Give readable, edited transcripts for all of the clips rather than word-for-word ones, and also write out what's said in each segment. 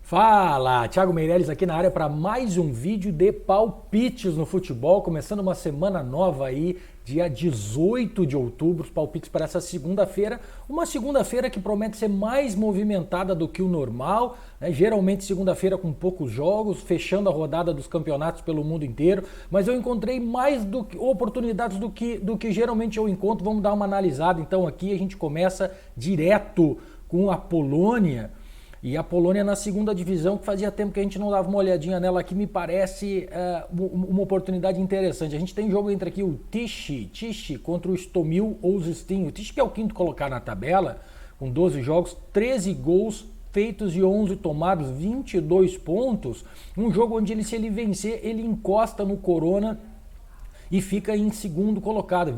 Fala, Thiago Meirelles aqui na área para mais um vídeo de palpites no futebol, começando uma semana nova aí, dia 18 de outubro, os palpites para essa segunda-feira, uma segunda-feira que promete ser mais movimentada do que o normal, né? Geralmente segunda-feira com poucos jogos, fechando a rodada dos campeonatos pelo mundo inteiro, mas eu encontrei mais oportunidades do que geralmente eu encontro. Vamos dar uma analisada então aqui, a gente começa direto com a Polônia. E a Polônia na segunda divisão, que fazia tempo que a gente não dava uma olhadinha nela aqui, me parece uma oportunidade interessante. A gente tem jogo entre aqui o Tychy contra o Stomil Olsztyn. O Tychy que é o quinto colocado na tabela, com 12 jogos, 13 gols feitos e 11 tomados, 22 pontos. Um jogo onde se ele vencer, ele encosta no Corona e fica em segundo colocado,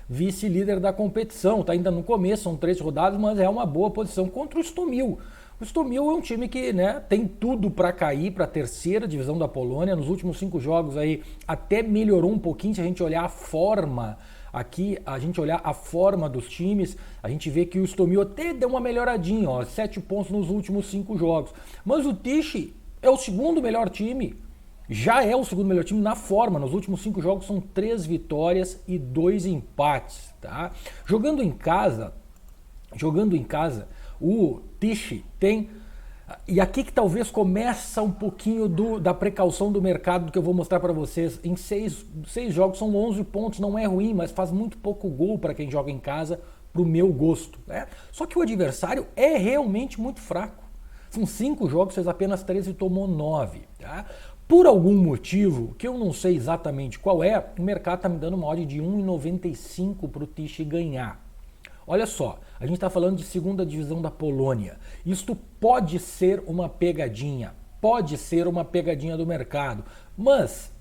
vice-líder da competição. Está ainda no começo, são 3 rodadas, mas é uma boa posição contra o Stomil. O Stomil é um time que, né, tem tudo para cair para a terceira divisão da Polônia. Nos últimos 5 jogos aí até melhorou um pouquinho. Se a gente olhar a forma aqui, a gente olhar a forma dos times, a gente vê que o Stomil até deu uma melhoradinha, ó, 7 pontos nos últimos 5 jogos. Mas o Tychy é o segundo melhor time. Já é o segundo melhor time na forma. Nos últimos 5 jogos são 3 vitórias e 2 empates, tá? Jogando em casa, o Tychy tem... E aqui que talvez começa um pouquinho da precaução do mercado que eu vou mostrar para vocês. Em 6 jogos são 11 pontos, não é ruim, mas faz muito pouco gol para quem joga em casa, pro meu gosto, né? Só que o adversário é realmente muito fraco. São 5 jogos, fez apenas 13 e tomou 9, tá? Por algum motivo, que eu não sei exatamente qual é, o mercado está me dando uma odd de 1,95 para o Tychy ganhar. Olha só, a gente está falando de segunda divisão da Polônia. Isto pode ser uma pegadinha do mercado. Mas,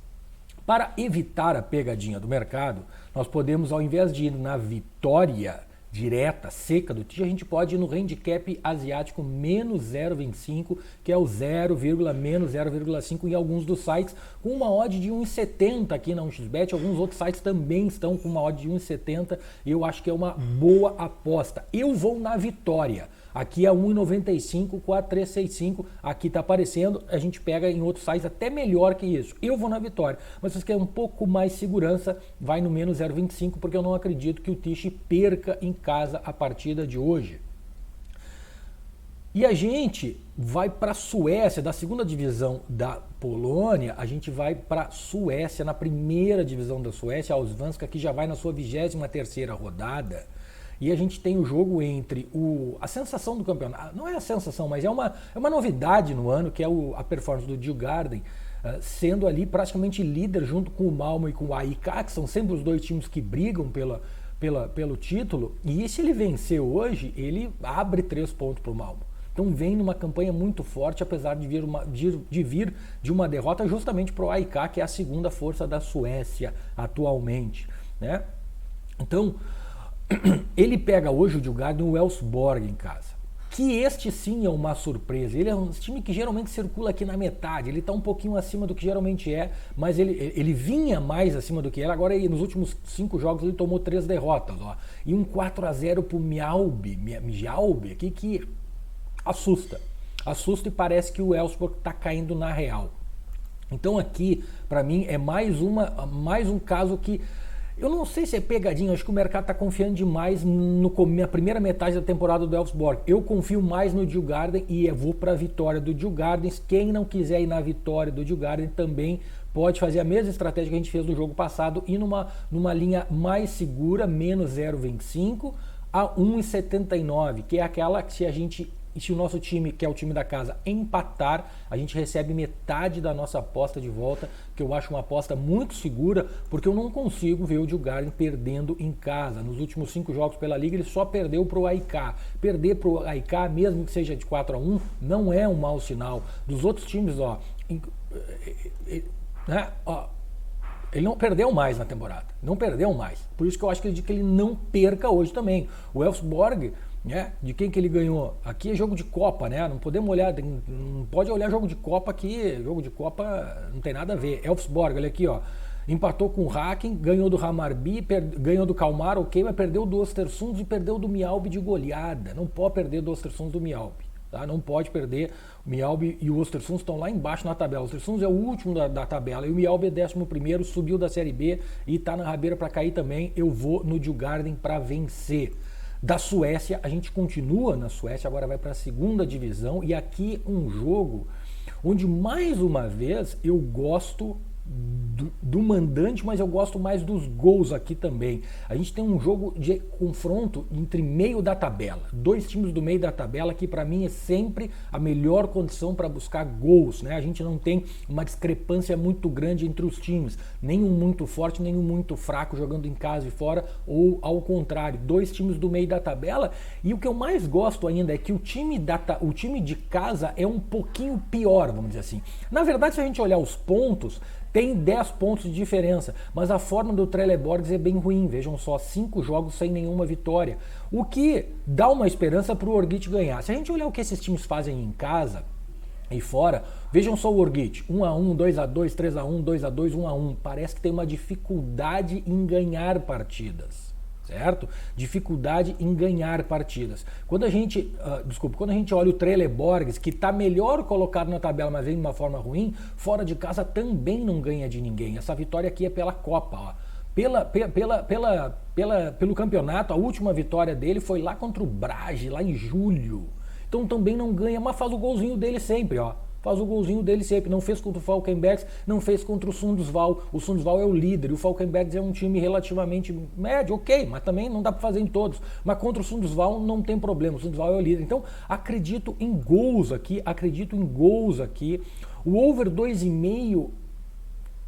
para evitar a pegadinha do mercado, nós podemos, ao invés de ir na vitória direta, seca do Tychy, a gente pode ir no handicap asiático menos 0,25, que é o menos 0,5 em alguns dos sites, com uma odd de 1,70 aqui na 1xBet. Alguns outros sites também estão com uma odd de 1,70 e eu acho que é uma boa aposta. Eu vou na vitória. Aqui é 1,95 com a 365, aqui está aparecendo, a gente pega em outros sites até melhor que isso. Eu vou na vitória, mas se você quer um pouco mais segurança, vai no menos 0,25, porque eu não acredito que o Tychy perca em casa a partida de hoje. E a gente vai para a Suécia, da segunda divisão da Polônia, a gente vai para a Suécia, na primeira divisão da Suécia, a Allsvenskan, que já vai na sua 23ª rodada. E a gente tem o jogo entre a sensação do campeonato, não é a sensação, mas é uma novidade no ano, que é a performance do Djurgården, sendo ali líder junto com o Malmö e com o AIK, que são sempre os dois times que brigam pelo título. E se ele vencer hoje, ele abre 3 pontos para o Malmö. Então vem numa campanha muito forte, apesar de vir de uma derrota justamente para o AIK, que é a segunda força da Suécia atualmente, né? Então... ele pega hoje o Djurgården no Elfsborg em casa, que este sim é uma surpresa. Ele é um time que geralmente circula aqui na metade, ele está um pouquinho acima do que geralmente é, mas ele vinha mais acima do que era. Agora nos últimos 5 jogos ele tomou 3 derrotas, ó, e um 4-0 para o Mjällby aqui, que assusta e parece que o Elfsborg está caindo na real. Então aqui para mim é mais um caso que eu não sei se é pegadinha, acho que o mercado está confiando demais na primeira metade da temporada do Elfsborg. Eu confio mais no Djurgården e eu vou para a vitória do Djurgården. Quem não quiser ir na vitória do Djurgården também pode fazer a mesma estratégia que a gente fez no jogo passado e numa linha mais segura, menos 0,25 a 1,79, que é aquela que se o nosso time, que é o time da casa, empatar, a gente recebe metade da nossa aposta de volta, que eu acho uma aposta muito segura, porque eu não consigo ver o Djurgården perdendo em casa. Nos últimos 5 jogos pela Liga, ele só perdeu para o AIK. Perder para o AIK, mesmo que seja de 4-1, não é um mau sinal. Dos outros times, ele não perdeu mais na temporada, não perdeu mais. Por isso que eu acho que ele não perca hoje também. O Elfsborg, né, de quem que ele ganhou? Aqui é jogo de Copa, né? Não podemos olhar, não pode olhar jogo de Copa aqui, jogo de Copa não tem nada a ver. Elfsborg, olha aqui, ó. Empatou com o Häcken, ganhou do Hammarby, ganhou do Kalmar, ok, mas perdeu do Östersund e perdeu do Mjällby de goleada. Não pode perder do Östersund do Mjällby. tá? Não pode perder. O Mjällby e o Östersund estão lá embaixo na tabela. O Östersund é o último da tabela e o Mjällby é 11º, subiu da Série B e está na rabeira para cair também. Eu vou no Djurgården para vencer. Da Suécia, a gente continua na Suécia, agora vai para a segunda divisão e aqui um jogo onde mais uma vez eu gosto do mandante, mas eu gosto mais dos gols aqui também. A gente tem um jogo de confronto entre meio da tabela, dois times do meio da tabela que para mim é sempre a melhor condição para buscar gols, né? A gente não tem uma discrepância muito grande entre os times, nenhum muito forte, nenhum muito fraco jogando em casa e fora, ou ao contrário, dois times do meio da tabela. E o que eu mais gosto ainda é que o time de casa é um pouquinho pior, vamos dizer assim. Na verdade, se a gente olhar os pontos, tem 10 pontos de diferença, mas a forma do Trelleborg é bem ruim. Vejam só, 5 jogos sem nenhuma vitória, o que dá uma esperança para o Orgit ganhar. Se a gente olhar o que esses times fazem em casa e fora, vejam só o Orgit, 1-1, 2-2, 3-1, 2-2, 1-1. Parece que tem uma dificuldade em ganhar partidas. Certo? Dificuldade em ganhar partidas. Quando a gente olha o Trelleborg, que está melhor colocado na tabela, mas vem de uma forma ruim, fora de casa também não ganha de ninguém. Essa vitória aqui é pela Copa, ó. Pelo campeonato, a última vitória dele foi lá contra o Brage, lá em julho. Então também não ganha, mas faz o golzinho dele sempre, ó. Faz o golzinho dele sempre, não fez contra o Falkenbergs, não fez contra o Sundsvall. O Sundsvall é o líder, o Falkenbergs é um time relativamente médio, ok, mas também não dá para fazer em todos. Mas contra o Sundsvall não tem problema, o Sundsvall é o líder. Então acredito em gols aqui. O over 2,5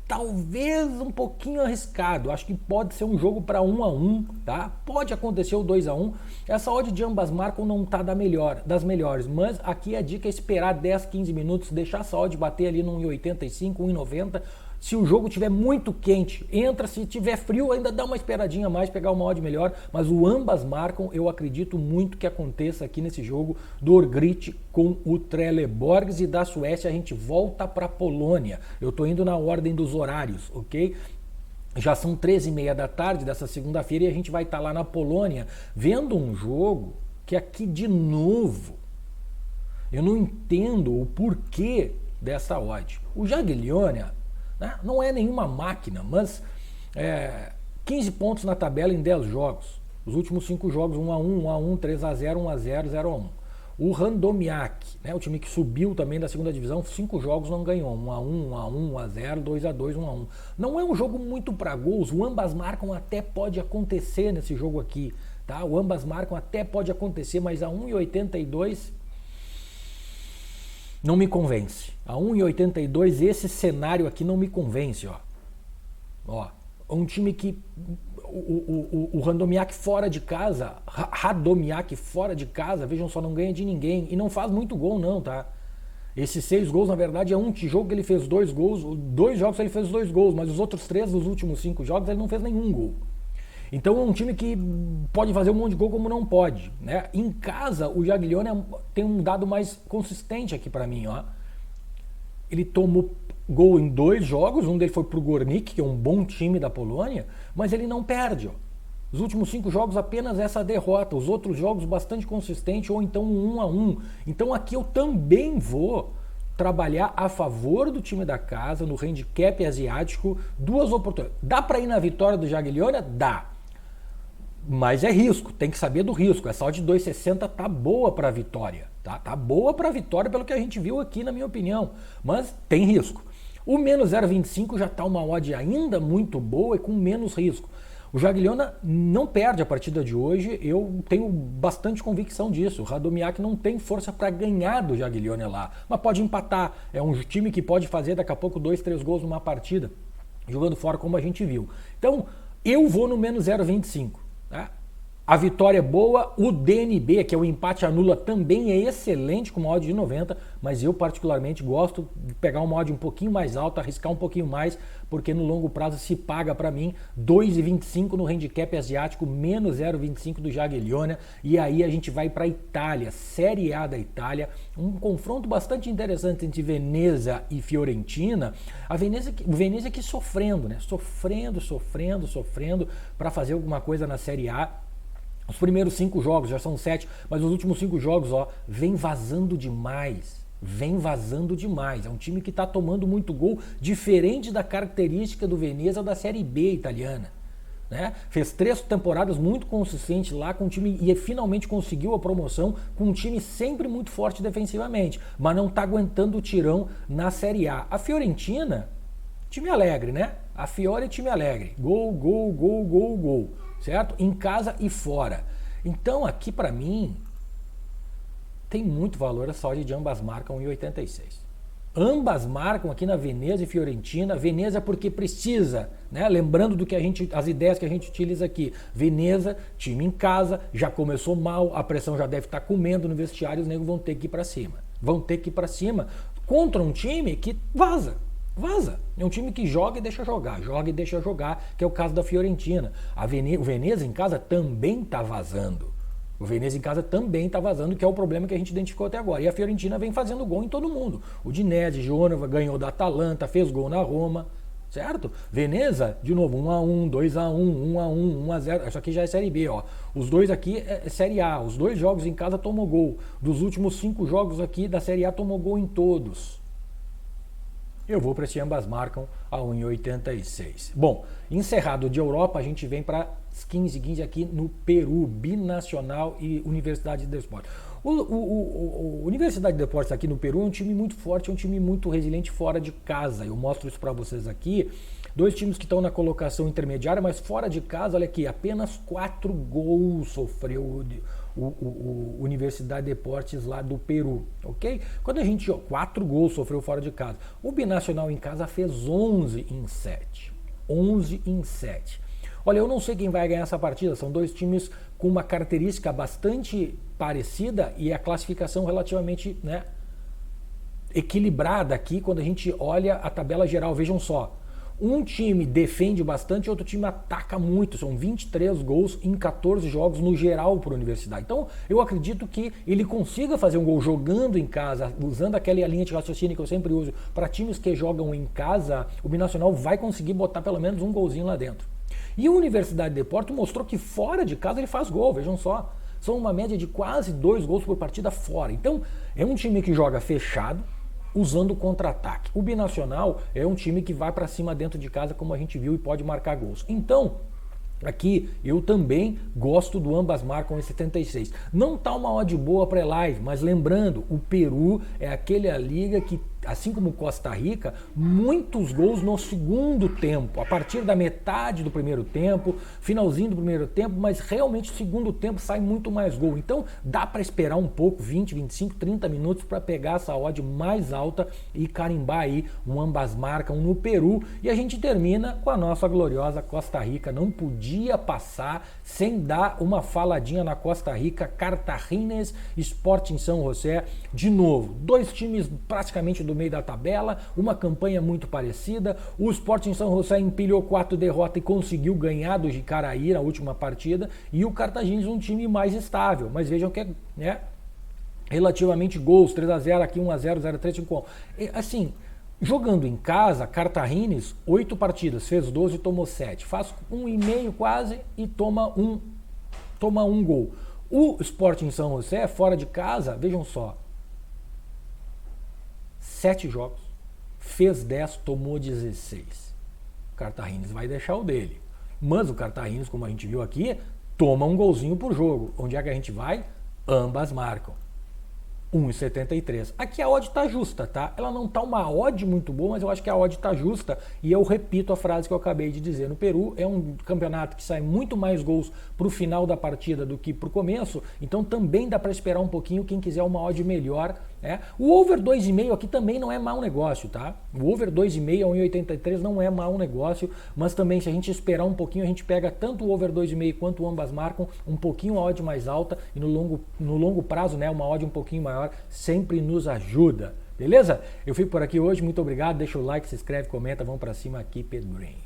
talvez um pouquinho arriscado, acho que pode ser um jogo para 1-1, tá? Pode acontecer o 2-1. Essa odd de ambas marcam não tá das melhores, mas aqui a dica é esperar 10, 15 minutos, deixar essa odd bater ali no 1,85, 1,90. Se o jogo estiver muito quente, entra. Se tiver frio, ainda dá uma esperadinha a mais, pegar uma odd melhor. Mas o ambas marcam, eu acredito muito que aconteça aqui nesse jogo do Orgrit com o Trelleborg. E da Suécia a gente volta para a Polônia. Eu estou indo na ordem dos horários, ok? Já são 13h30 da tarde dessa segunda-feira e a gente vai estar lá na Polônia vendo um jogo que aqui de novo eu não entendo o porquê dessa odd. O Jagiellonia, né, não é nenhuma máquina, mas 15 pontos na tabela em 10 jogos. Os últimos 5 jogos, 1-1, 1-1, 3-0, 1-0, 0-1. O Radomiak, né, o time que subiu também da segunda divisão, 5 jogos não ganhou. 1-1, 1-1, 1-0, 2-2, 1-1. Não é um jogo muito para gols. O ambas marcam até pode acontecer nesse jogo aqui. Tá? O ambas marcam até pode acontecer, mas a 1,82 não me convence. A 1,82 esse cenário aqui não me convence. Ó, um time que o Radomiak fora de casa, vejam só, não ganha de ninguém e não faz muito gol não, tá? Esses 6 gols, na verdade, é um jogo que ele fez 2 gols, 2 jogos ele fez 2 gols, mas os outros 3 dos últimos 5 jogos ele não fez nenhum gol. Então é um time que pode fazer um monte de gol como não pode, né? Em casa, o Jagiellonia tem um dado mais consistente aqui para mim, ó. Ele tomou gol em 2 jogos, um dele foi pro Górnik, que é um bom time da Polônia, mas ele não perde, ó. Os últimos 5 jogos apenas essa derrota, os outros jogos bastante consistente ou então um 1-1. Então aqui eu também vou trabalhar a favor do time da casa no handicap asiático, 2 oportunidades. Dá para ir na vitória do Jagiellonia? Dá. Mas é risco, tem que saber do risco. Essa odd de 2,60 tá boa para a vitória, tá? Tá boa para a vitória pelo que a gente viu aqui, na minha opinião, mas tem risco. O menos 0,25 já tá uma odd ainda muito boa e com menos risco. O Jagiellonia não perde a partida de hoje, eu tenho bastante convicção disso. O Radomiak não tem força para ganhar do Jagiellonia lá, mas pode empatar. É um time que pode fazer daqui a pouco 2, 3 gols numa partida, jogando fora como a gente viu. Então, eu vou no menos 0,25. Tá? A vitória é boa, o DNB, que é o empate anula, também é excelente com uma odd de 90, mas eu particularmente gosto de pegar uma odd um pouquinho mais alta, arriscar um pouquinho mais, porque no longo prazo se paga para mim 2,25 no handicap asiático, menos 0,25 do Jagiellonia, e aí a gente vai para a Itália, Série A da Itália, um confronto bastante interessante entre Venezia e Fiorentina. O Venezia aqui sofrendo, né? Sofrendo para fazer alguma coisa na Série A. Os primeiros 5 jogos, já são 7, mas os últimos 5 jogos, ó, vem vazando demais. Vem vazando demais. É um time que está tomando muito gol, diferente da característica do Veneza da Série B italiana. Né? Fez 3 temporadas muito consistentes lá com o time e finalmente conseguiu a promoção com um time sempre muito forte defensivamente, mas não está aguentando o tirão na Série A. A Fiorentina, time alegre, né? A Fiore é time alegre. Gol, gol, gol, gol, gol. Certo? Em casa e fora. Então aqui para mim tem muito valor essa odd de ambas marcam 1,86. Ambas marcam aqui na Veneza e Fiorentina. Veneza porque precisa, né? Lembrando do que as ideias que a gente utiliza aqui. Veneza, time em casa, já começou mal, a pressão já deve estar comendo no vestiário, os negros vão ter que ir para cima. Vão ter que ir para cima contra um time que vaza. Vaza. É um time que joga e deixa jogar, que é o caso da Fiorentina. O Veneza em casa também está vazando. O Veneza em casa também está vazando, que é o problema que a gente identificou até agora. E a Fiorentina vem fazendo gol em todo mundo. O Udinese, Gênova, ganhou da Atalanta, fez gol na Roma, certo? Veneza, de novo, 1-1, 2-1, 1-1, 1-0. Isso aqui já é Série B, ó. Os dois aqui é Série A. Os 2 jogos em casa tomou gol. Dos últimos 5 jogos aqui da Série A tomou gol em todos. Eu vou para esse ambas marcam a 1,86. Bom, encerrado de Europa, a gente vem para as 15 aqui no Peru, Binacional e Universidade de Deportes. O Universidade de Deportes aqui no Peru é um time muito forte, é um time muito resiliente fora de casa. Eu mostro isso para vocês aqui. 2 times que estão na colocação intermediária, mas fora de casa, olha aqui, apenas 4 gols sofreu o Universidade de Deportes lá do Peru, ok? Quando a gente, 4 gols sofreu fora de casa. O Binacional em casa fez 11 em 7. 11 em 7. Olha, eu não sei quem vai ganhar essa partida, são 2 times com uma característica bastante parecida e a classificação relativamente, né, equilibrada aqui quando a gente olha a tabela geral. Vejam só, um time defende bastante, outro time ataca muito. São 23 gols em 14 jogos no geral para a Universidade. Então, eu acredito que ele consiga fazer um gol jogando em casa, usando aquela linha de raciocínio que eu sempre uso. Para times que jogam em casa, o Binacional vai conseguir botar pelo menos um golzinho lá dentro. E a Universidade de Deportes mostrou que fora de casa ele faz gol, vejam só. São uma média de quase 2 gols por partida fora. Então, é um time que joga fechado, usando o contra-ataque. O Binacional é um time que vai para cima dentro de casa, como a gente viu, e pode marcar gols. Então, aqui eu também gosto do ambas marcam em 76. Não tá uma odd boa pré-live, mas lembrando, o Peru é aquela liga que, assim como Costa Rica, muitos gols no segundo tempo, a partir da metade do primeiro tempo, finalzinho do primeiro tempo, mas realmente no segundo tempo sai muito mais gol. Então dá para esperar um pouco, 20, 25, 30 minutos para pegar essa odd mais alta e carimbar aí um ambas marcam no Peru. E a gente termina com a nossa gloriosa Costa Rica. Não podia passar sem dar uma faladinha na Costa Rica. Cartagines, Sporting São José, de novo, 2 times praticamente do meio da tabela, uma campanha muito parecida. O Sporting São José empilhou 4 derrotas e conseguiu ganhar do Jicaraí na última partida, e o Cartagines um time mais estável, mas vejam que é relativamente gols, 3-0 aqui, 1-0, 0-3, 5-1. Assim, jogando em casa, Cartagines, 8 partidas, fez 12 e tomou 7. Faz 1,5 quase e toma um gol. O Sporting São José, fora de casa, vejam só, 7 jogos, fez 10, tomou 16. O Cartagines vai deixar o dele. Mas o Cartagines, como a gente viu aqui, toma um golzinho por jogo. Onde é que a gente vai? Ambas marcam. 1,73. Aqui a odd tá justa, tá? Ela não tá uma odd muito boa, mas eu acho que a odd tá justa, e eu repito a frase que eu acabei de dizer. No Peru é um campeonato que sai muito mais gols pro final da partida do que pro começo, então também dá para esperar um pouquinho quem quiser uma odd melhor, né? O over 2,5 aqui também não é mau negócio, tá? O over 2,5 a 1,83 não é mau negócio, mas também se a gente esperar um pouquinho, a gente pega tanto o over 2,5 quanto o ambas marcam, um pouquinho a odd mais alta, e no longo prazo, né, uma odd um pouquinho maior sempre nos ajuda, beleza? Eu fico por aqui hoje, muito obrigado, deixa o like, se inscreve, comenta, vamos pra cima aqui, Pedro Green.